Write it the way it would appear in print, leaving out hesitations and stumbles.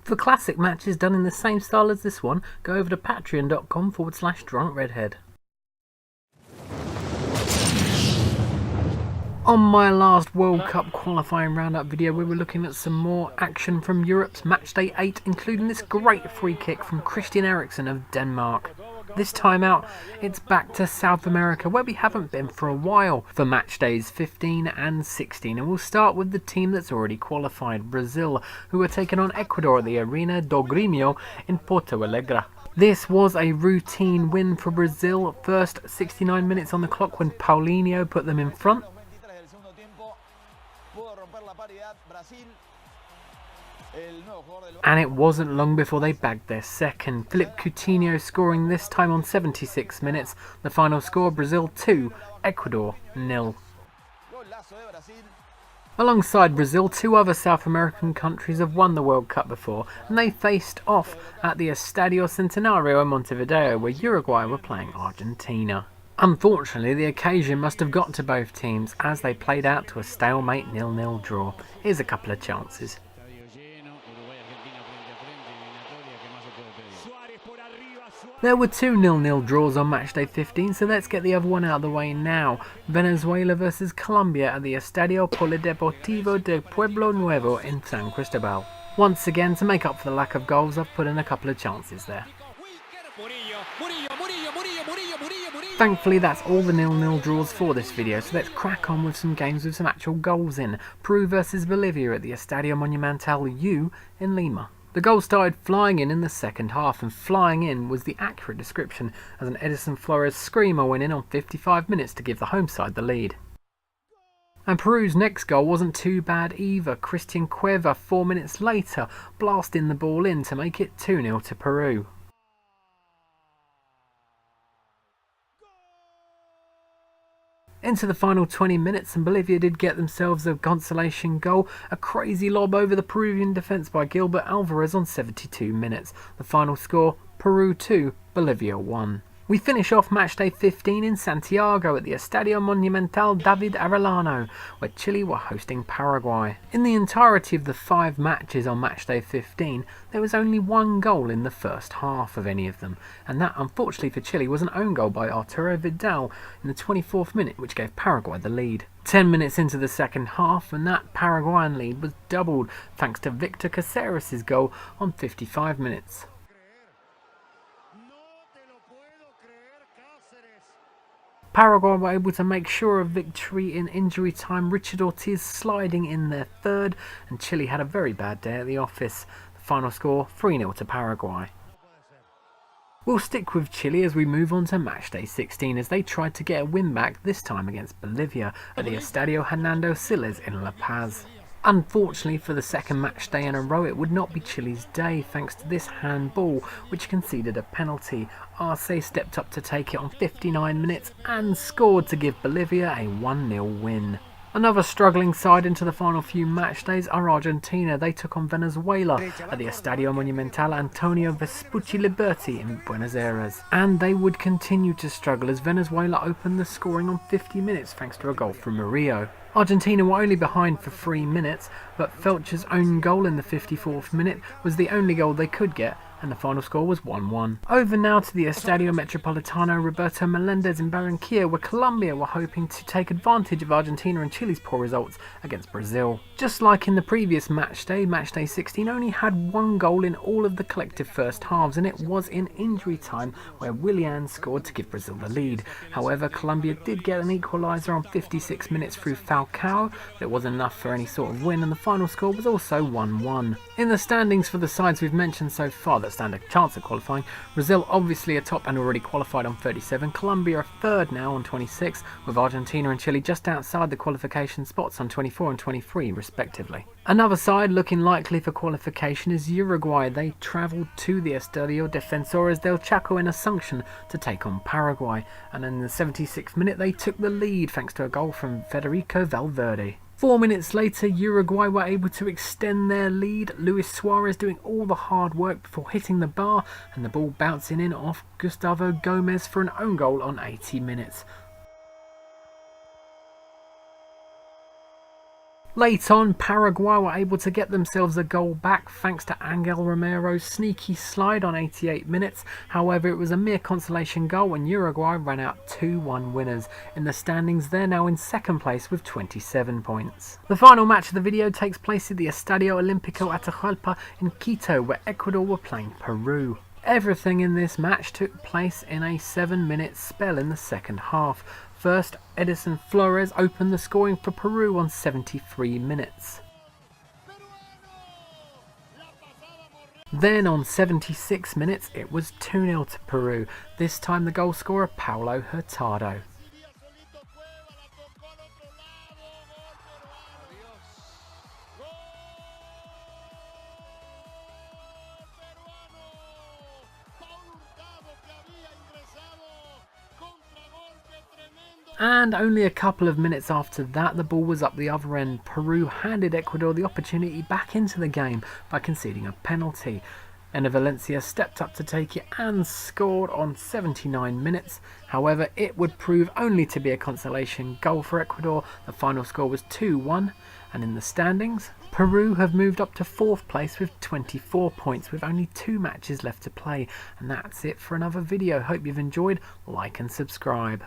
For classic matches done in the same style as this one, go over to patreon.com/drunkredhead. On my last World Cup qualifying roundup video, we were looking at some more action from Europe's Matchday 8, including this great free kick from Christian Eriksen of Denmark. This time out, it's back to South America, where we haven't been for a while, for Matchdays 15 and 16, and we'll start with the team that's already qualified, Brazil, who are taking on Ecuador at the Arena do Grêmio in Porto Alegre. This was a routine win for Brazil, first 69 minutes on the clock when Paulinho put them in front. And it wasn't long before they bagged their second. Philippe Coutinho scoring this time on 76 minutes. The final score, Brazil 2, Ecuador 0. Alongside Brazil, two other South American countries have won the World Cup before, and they faced off at the Estadio Centenario in Montevideo, where Uruguay were playing Argentina. Unfortunately, the occasion must have got to both teams as they played out to a stalemate 0-0 draw. Here's a couple of chances. There were two 0-0 draws on Matchday 15, so let's get the other one out of the way now. Venezuela versus Colombia at the Estadio Polideportivo de Pueblo Nuevo in San Cristobal. Once again, to make up for the lack of goals, I've put in a couple of chances there. Thankfully, that's all the 0-0 draws for this video, so let's crack on with some games with some actual goals in. Peru versus Bolivia at the Estadio Monumental U in Lima. The goal started flying in the second half, and flying in was the accurate description, as an Edison Flores screamer went in on 55 minutes to give the home side the lead. And Peru's next goal wasn't too bad either. Christian Cueva 4 minutes later blasting the ball in to make it 2-0 to Peru. Into the final 20 minutes, and Bolivia did get themselves a consolation goal, a crazy lob over the Peruvian defence by Gilbert Alvarez on 72 minutes. The final score, Peru 2, Bolivia 1. We finish off Matchday 15 in Santiago at the Estadio Monumental David Arellano, where Chile were hosting Paraguay. In the entirety of the 5 matches on Matchday 15, there was only one goal in the first half of any of them, and that, unfortunately for Chile, was an own goal by Arturo Vidal in the 24th minute, which gave Paraguay the lead. 10 minutes into the second half, and that Paraguayan lead was doubled thanks to Victor Caceres' goal on 55 minutes. Paraguay were able to make sure of victory in injury time, Richard Ortiz sliding in their third, and Chile had a very bad day at the office. The final score, 3-0 to Paraguay. We'll stick with Chile as we move on to Matchday 16 as they tried to get a win back, this time against Bolivia at the Estadio Hernando Siles in La Paz. Unfortunately, for the second match day in a row, it would not be Chile's day thanks to this handball, which conceded a penalty. Arce stepped up to take it on 59 minutes and scored to give Bolivia a 1-0 win. Another struggling side into the final few match days are Argentina. They took on Venezuela at the Estadio Monumental Antonio Vespucci Liberty in Buenos Aires. And they would continue to struggle as Venezuela opened the scoring on 50 minutes thanks to a goal from Murillo. Argentina were only behind for 3 minutes, but Felcher's own goal in the 54th minute was the only goal they could get, and the final score was 1-1. Over now to the Estadio Metropolitano Roberto Melendez in Barranquilla, where Colombia were hoping to take advantage of Argentina and Chile's poor results against Brazil. Just like in the previous matchday, Matchday 16 only had one goal in all of the collective first halves, and it was in injury time where Willian scored to give Brazil the lead. However, Colombia did get an equaliser on 56 minutes through Falcao, but it wasn't enough for any sort of win, and the final score was also 1-1. In the standings for the sides we've mentioned so far that stand a chance at qualifying, Brazil obviously atop and already qualified on 37, Colombia are third now on 26, with Argentina and Chile just outside the qualification spots on 24 and 23 respectively. Another side looking likely for qualification is Uruguay. They travelled to the Estadio Defensores del Chaco in Asunción to take on Paraguay, and in the 76th minute they took the lead thanks to a goal from Federico Valverde. 4 minutes later, Uruguay were able to extend their lead, Luis Suarez doing all the hard work before hitting the bar and the ball bouncing in off Gustavo Gomez for an own goal on 80 minutes. Late on, Paraguay were able to get themselves a goal back thanks to Angel Romero's sneaky slide on 88 minutes. However, it was a mere consolation goal and Uruguay ran out 2-1 winners. In the standings, they're now in second place with 27 points. The final match of the video takes place at the Estadio Olímpico Atahualpa in Quito, where Ecuador were playing Peru. Everything in this match took place in a 7-minute spell in the second half. First, Edison Flores opened the scoring for Peru on 73 minutes. Then on 76 minutes it was 2-0 to Peru, this time the goal scorer Paulo Hurtado. And only a couple of minutes after that, the ball was up the other end. Peru handed Ecuador the opportunity back into the game by conceding a penalty. Enner Valencia stepped up to take it and scored on 79 minutes. However, it would prove only to be a consolation goal for Ecuador. The final score was 2-1. And in the standings, Peru have moved up to 4th place with 24 points with only 2 matches left to play. And that's it for another video. Hope you've enjoyed. Like and subscribe.